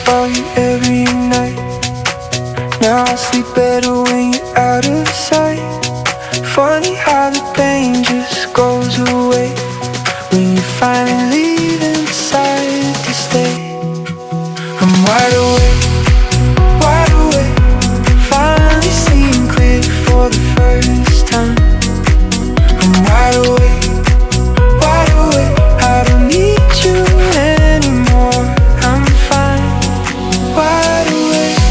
about you every night. Now I sleep better when you're out of sight. Funny how the pain just goes away when you finally leave and decide to stay. I'm wide awake, finally seeing clear for the first time. I'm wide awake, I don't need you anymore. I'm fine, wide awake.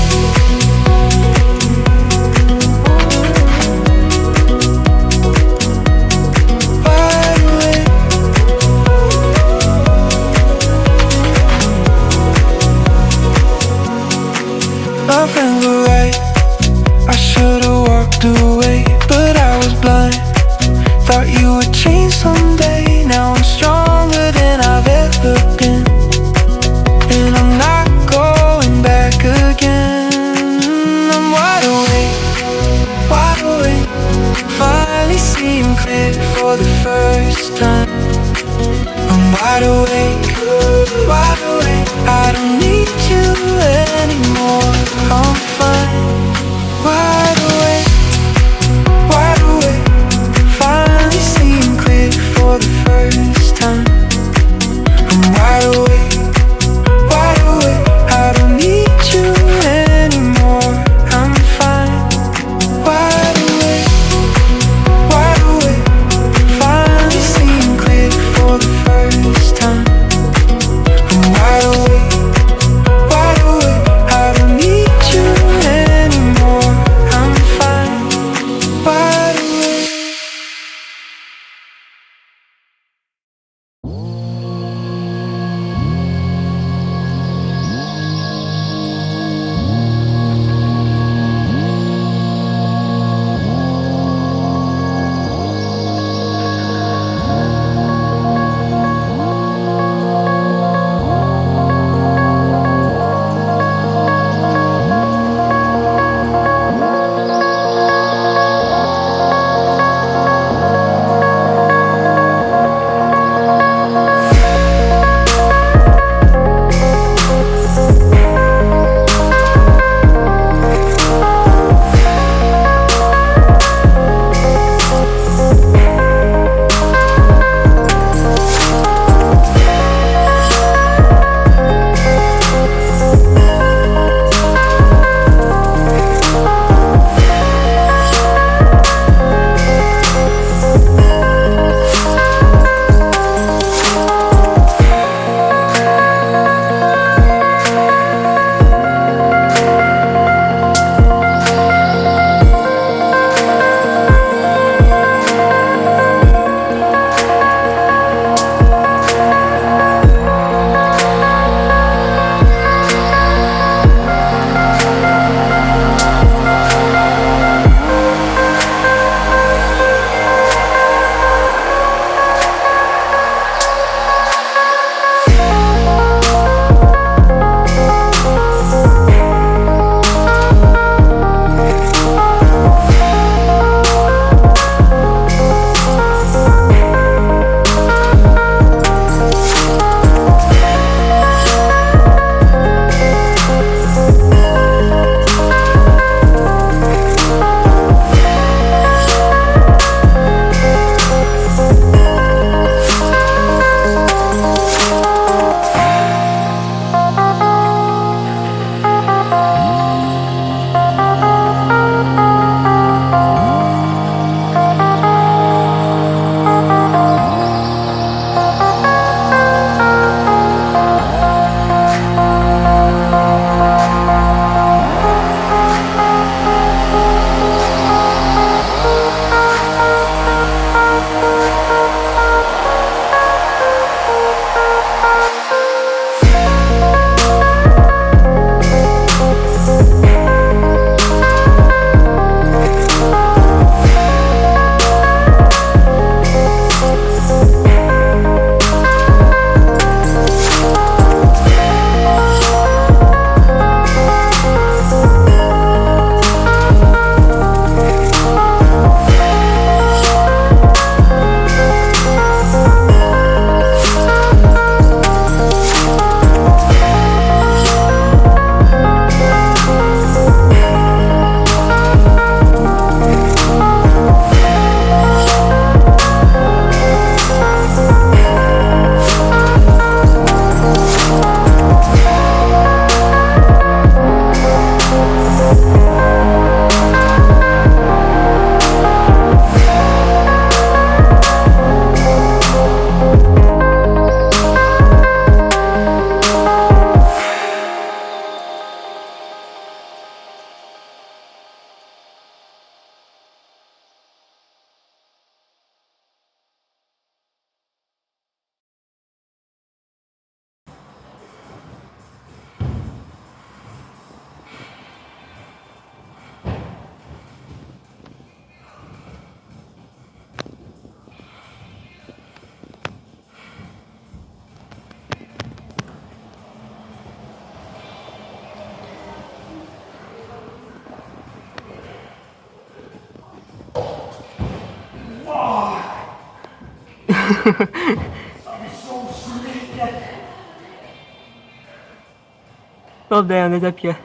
Wat damn, dit heb je.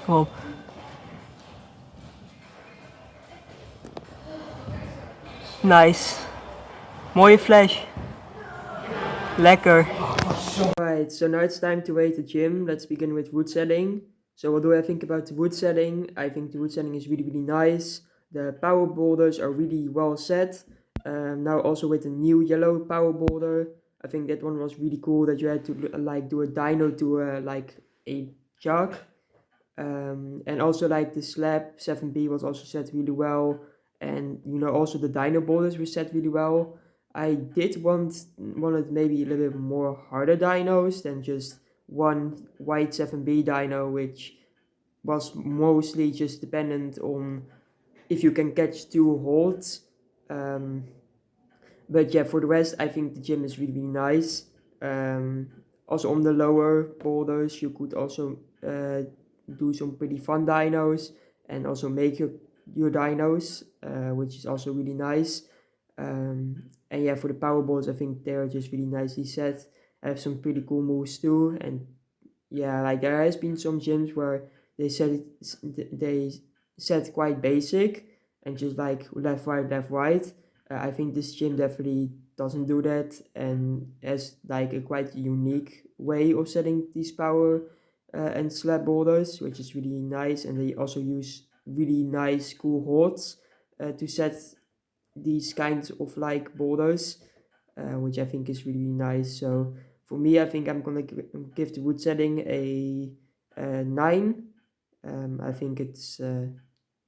Kom op. Nice. Mooie flash. Lekker. Alright, so now it's time to rate the gym. Let's begin with route setting. So what do I think about the route setting? I think the route setting is really nice. The power boulders are really well set. Now also with the new yellow power boulder, I think that one was really cool that you had to like do a dyno to like a jog. And also like the slab 7B was also set really well, and you know also the dyno boulders were set really well. I did wanted maybe a little bit more harder dynos than just one white 7B dyno, which was mostly just dependent on if you can catch two holds. But yeah, for the rest, I think the gym is really nice. Also on the lower boulders, you could also do some pretty fun dynos and also make your dynos, which is also really nice. And yeah, for the power balls, I think they're just really nicely set. I have some pretty cool moves too, and yeah, like there has been some gyms where they set quite basic and just like left right. I think this gym definitely doesn't do that and has like a quite unique way of setting these power and slab boulders, which is really nice. And they also use really nice cool holds to set these kinds of like boulders, which I think is really nice. So for me, I think I'm gonna give the wood setting a 9. I think it's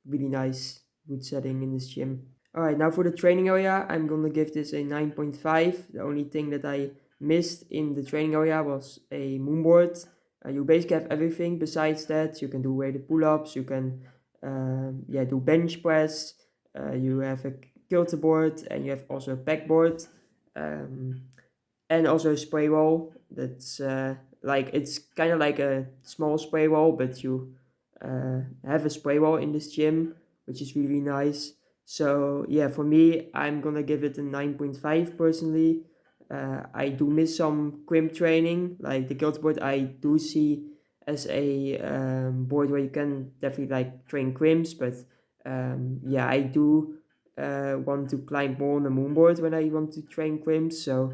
really nice wood setting in this gym. Alright, now for the training area, I'm gonna give this a 9.5. The only thing that I missed in the training area was a moonboard. You basically have everything besides that. You can do weighted pull-ups, you can do bench press, you have a kilter board, and you have also a backboard, and also a spray wall. That's like it's kind of like a small spray wall, but you have a spray wall in this gym, which is really nice. So yeah, for me, I'm gonna give it a 9.5 personally. I do miss some crimp training, like the kilter board. I do see as a board where you can definitely like train crimps, but yeah, I do want to climb more on the moonboard when I want to train crimps. So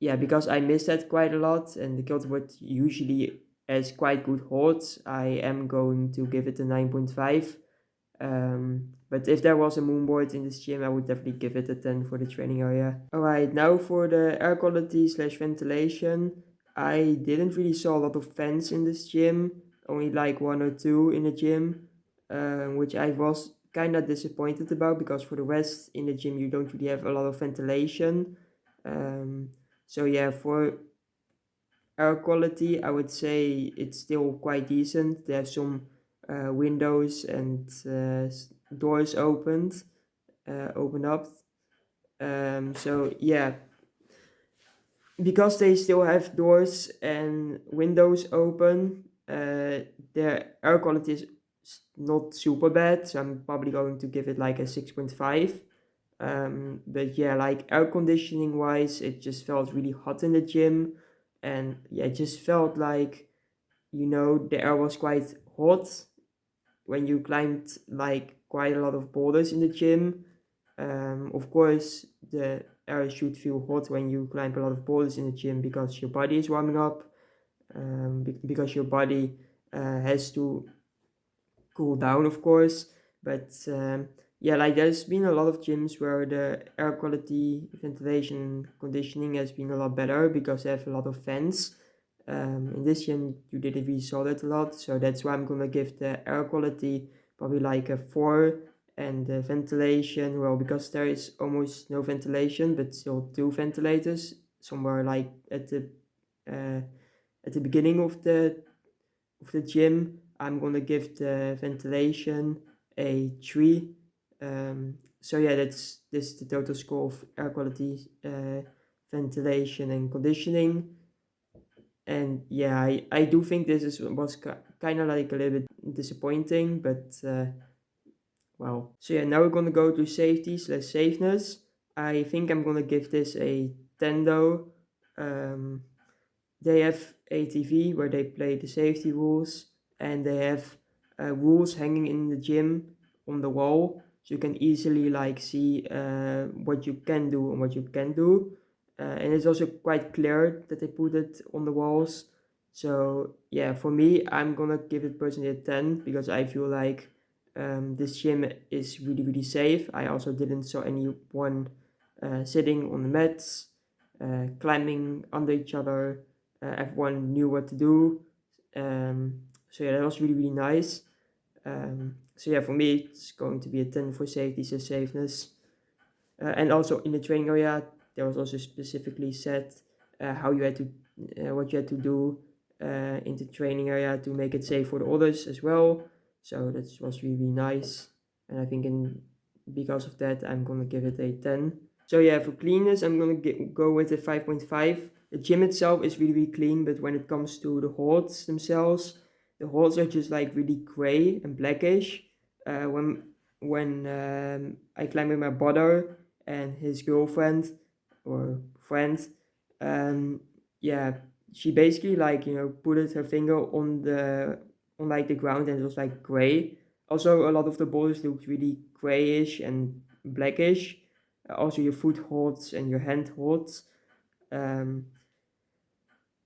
yeah, because I miss that quite a lot, and the kilter board usually has quite good holds, I am going to give it a 9.5. But if there was a moonboard in this gym, I would definitely give it a 10 for the training area. Alright, now for the air quality slash ventilation. I didn't really saw a lot of fans in this gym, only like 1 or 2 in the gym, which I was kind of disappointed about, because for the rest in the gym you don't really have a lot of ventilation. So yeah, for air quality, I would say it's still quite decent. They have some windows and doors open up. So yeah, because they still have doors and windows open, their air quality is not super bad. So I'm probably going to give it like a 6.5. But yeah, like air conditioning wise, it just felt really hot in the gym, and yeah, it just felt like, you know, the air was quite hot when you climbed like quite a lot of boulders in the gym. Of course, the air should feel hot when you climb a lot of boulders in the gym, because your body is warming up, because your body has to cool down, of course. But yeah, like there's been a lot of gyms where the air quality, ventilation, conditioning has been a lot better because they have a lot of fans. In this gym, you didn't really saw that a lot, so that's why I'm gonna give the air quality probably like a 4, and the ventilation, well, because there is almost no ventilation, but still 2 ventilators somewhere like uh, at the beginning of the gym. I'm gonna give the ventilation a 3. So yeah, this is the total score of air quality, ventilation, and conditioning. And yeah, I do think this was kind of like a little bit disappointing, but well. So yeah, now we're gonna go to safety slash safeness. I think I'm gonna give this a 10 though. They have a TV where they play the safety rules, and they have rules hanging in the gym on the wall, so you can easily like see what you can do and what you can't do. And it's also quite clear that they put it on the walls. So yeah, for me, I'm gonna give it personally a 10 because I feel like this gym is really safe. I also didn't saw anyone sitting on the mats, climbing under each other. Everyone knew what to do. So yeah, that was really nice. So yeah, for me, it's going to be a 10 for safety, so safeness. And also in the training area, there was also specifically said how you had to, what you had to do in the training area to make it safe for the others as well. So that was really nice. And I think because of that, I'm gonna give it a 10. So yeah, for cleanness, I'm gonna go with a 5.5. The gym itself is really clean, but when it comes to the halls themselves, the halls are just like really gray and blackish. When I climbed with my brother and his girlfriend or friend, um, yeah, she basically like put her finger on like the ground and it was like gray. Also, a lot of the boulders looked really grayish and blackish. Also, your foot holds and your hand holds. Um,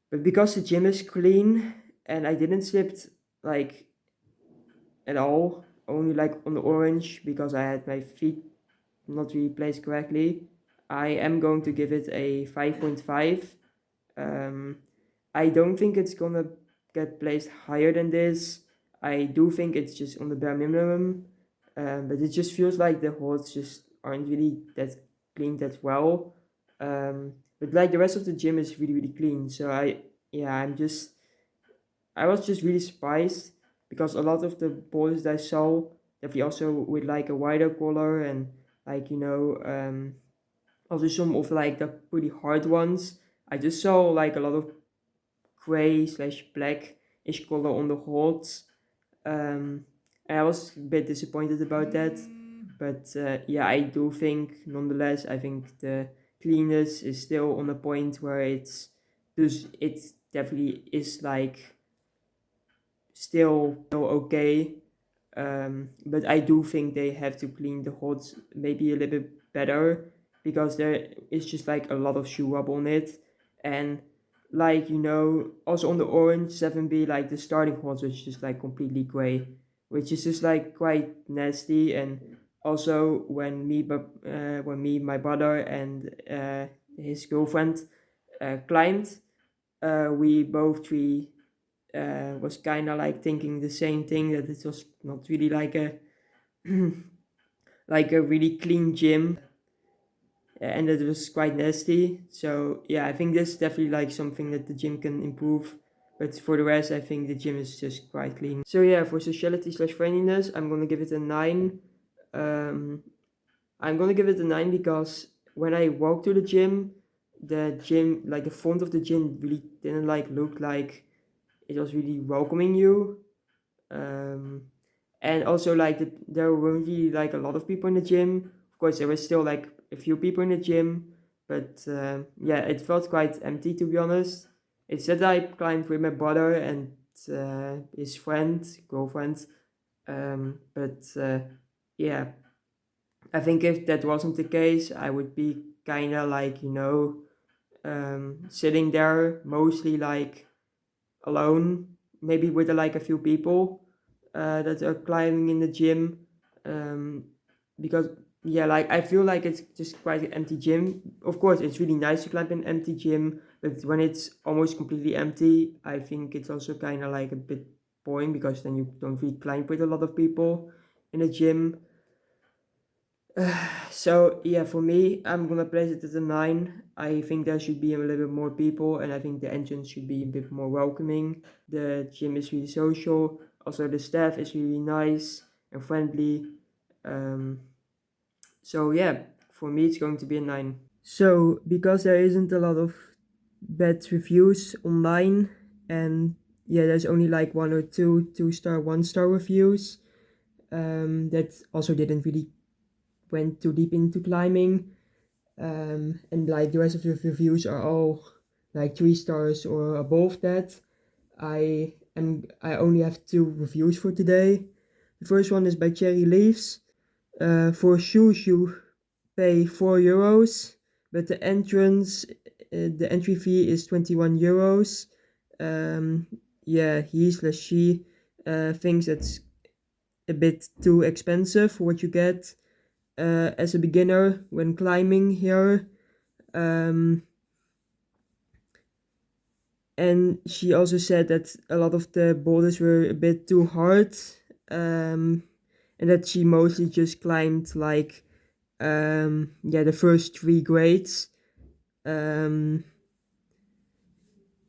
but because the gym is clean and I didn't slip like at all, only like on the orange because I had my feet not really placed correctly, I am going to give it a 5.5. Um, I don't think it's gonna get placed higher than this. I do think it's just on the bare minimum, but it just feels like the holds just aren't really that clean that well. But like the rest of the gym is really clean. So yeah, I was just really surprised because a lot of the boys that I saw definitely also with like a wider collar and like also some of like the pretty hard ones. I just saw like a lot of gray slash blackish color on the holds. And I was a bit disappointed about that. But yeah, I do think nonetheless, I think the cleanness is still on a point where it definitely is like still okay. But I do think they have to clean the hods maybe a little bit better because there is just like a lot of shoe rub on it. And like, also on the orange 7B, like the starting hods is just like completely gray, which is just like quite nasty. And also when me, my brother, and his girlfriend climbed, we both three was kind of like thinking the same thing, that it was not really like a like a really clean gym, and that it was quite nasty. So yeah, I think this is definitely like something that the gym can improve. But for the rest, I think the gym is just quite clean. So yeah, for sociality slash friendliness, I'm gonna give it a 9. Um, I'm gonna give it a 9 because when I walked to the gym, like the front of the gym really didn't like look like it was really welcoming you. Um, and also like there weren't really like a lot of people in the gym. Of course, there was still like a few people in the gym, but yeah, it felt quite empty to be honest. It said I climbed with my brother and his girlfriend, but yeah, I think if that wasn't the case, I would be kind of like sitting there mostly like alone, maybe with like a few people that are climbing in the gym, um, because yeah, like I feel like it's just quite an empty gym. Of course, it's really nice to climb in an empty gym, but when it's almost completely empty, I think it's also kind of like a bit boring because then you don't really climb with a lot of people in a gym. So yeah, for me, I'm gonna place it as a 9. I think there should be a little bit more people, and I think the entrance should be a bit more welcoming. The gym is really social. Also, the staff is really nice and friendly. Um, so yeah, for me, it's going to be a 9. So because there isn't a lot of bad reviews online, and yeah, there's only like one or two 2-star, 1-star reviews. that also didn't really went too deep into climbing. And like the rest of the reviews are all like 3 stars or above that. I only have 2 reviews for today. The first one is by Cherry Leaves. For shoes you pay €4, but the entry fee is €21. He/she thinks that's a bit too expensive for what you get as a beginner when climbing here. And she also said that a lot of the boulders were a bit too hard, and that she mostly just climbed like the first 3 grades.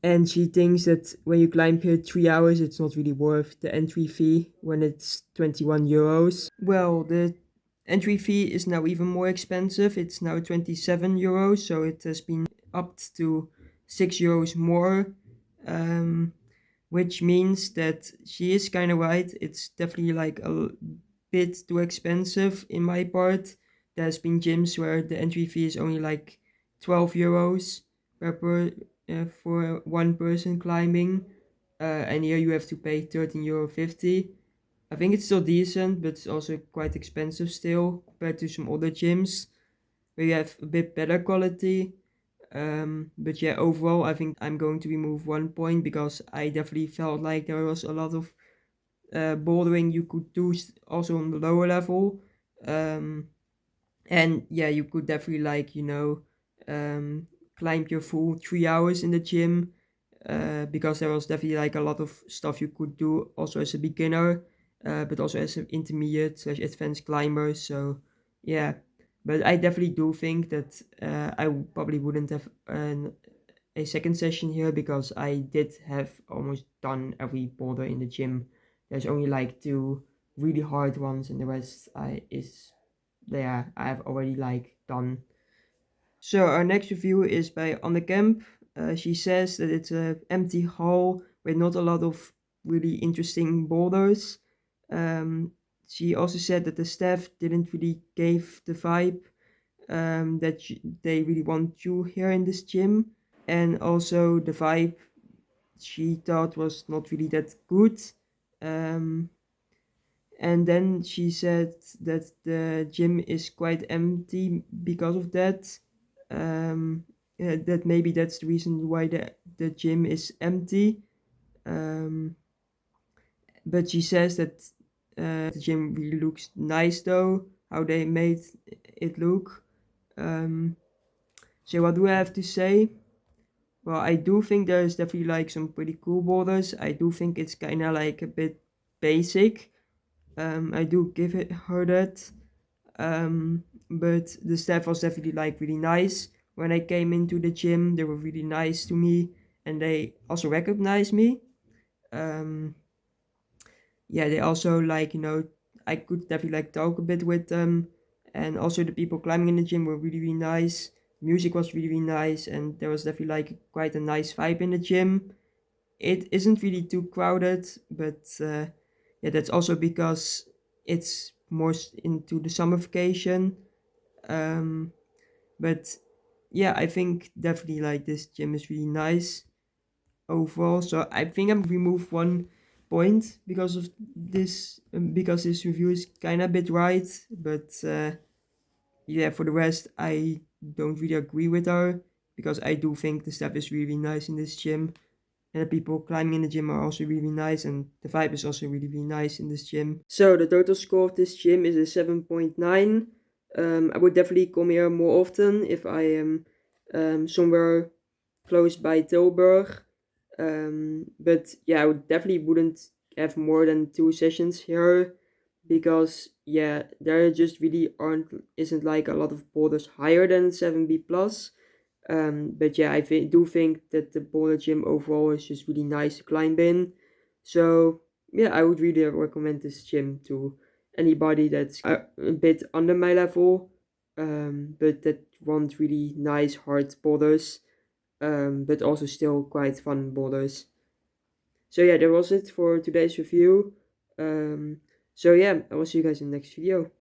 And she thinks that when you climb here 3 hours, it's not really worth the entry fee when it's €21. Well, the entry fee is now even more expensive. It's now €27, so it has been upped to €6 more, which means that she is kind of right. It's definitely like a bit too expensive in my part. There's been gyms where the entry fee is only like €12 for one person climbing, and here you have to pay €13.50. I think it's still decent, but it's also quite expensive still compared to some other gyms where you have a bit better quality. But yeah, overall, I think I'm going to remove 1 point because I definitely felt like there was a lot of bouldering you could do also on the lower level. And yeah, you could definitely climb your full 3 hours in the gym, because there was definitely like a lot of stuff you could do also as a beginner, but also as an intermediate slash advanced climber. So yeah, but I definitely do think that I probably wouldn't have a second session here because I did have almost done every boulder in the gym. There's only like 2 really hard ones, and the rest I've already like done. So our next review is by On the Camp. She says that it's an empty hall with not a lot of really interesting boulders. She also said that the staff didn't really give the vibe that they really want you here in this gym. And also the vibe she thought was not really that good. And then she said that the gym is quite empty because of that. That maybe that's the reason why the gym is empty. But she says that the gym really looks nice though, how they made it look. So what do I have to say? Well, I do think there's definitely like some pretty cool boulders. I do think it's kind of like a bit basic. I do give her that. But the staff was definitely like really nice. When I came into the gym, they were really nice to me, and they also recognized me. They also I could definitely like talk a bit with them, and also the people climbing in the gym were really really nice. Music was really really nice, and there was definitely like quite a nice vibe in the gym. It isn't really too crowded, but that's also because it's more into the summer vacation. But yeah, I think definitely like this gym is really nice overall. So I think I'm remove 1 point because of this, because this review is kind of a bit right. But for the rest, I don't really agree with her because I do think the staff is really nice in this gym. And the people climbing in the gym are also really nice, and the vibe is also really, really nice in this gym. So the total score of this gym is a 7.9. I would definitely come here more often if I am somewhere close by Tilburg. But yeah, I definitely wouldn't have more than 2 sessions here because there just really isn't like a lot of boulders higher than 7B plus. But yeah, do think that the Boulder gym overall is just really nice to climb in. So yeah, I would really recommend this gym to anybody that's a bit under my level, but that want really nice hard boulders, but also still quite fun boulders. So yeah, that was it for today's review. So yeah, I will see you guys in the next video.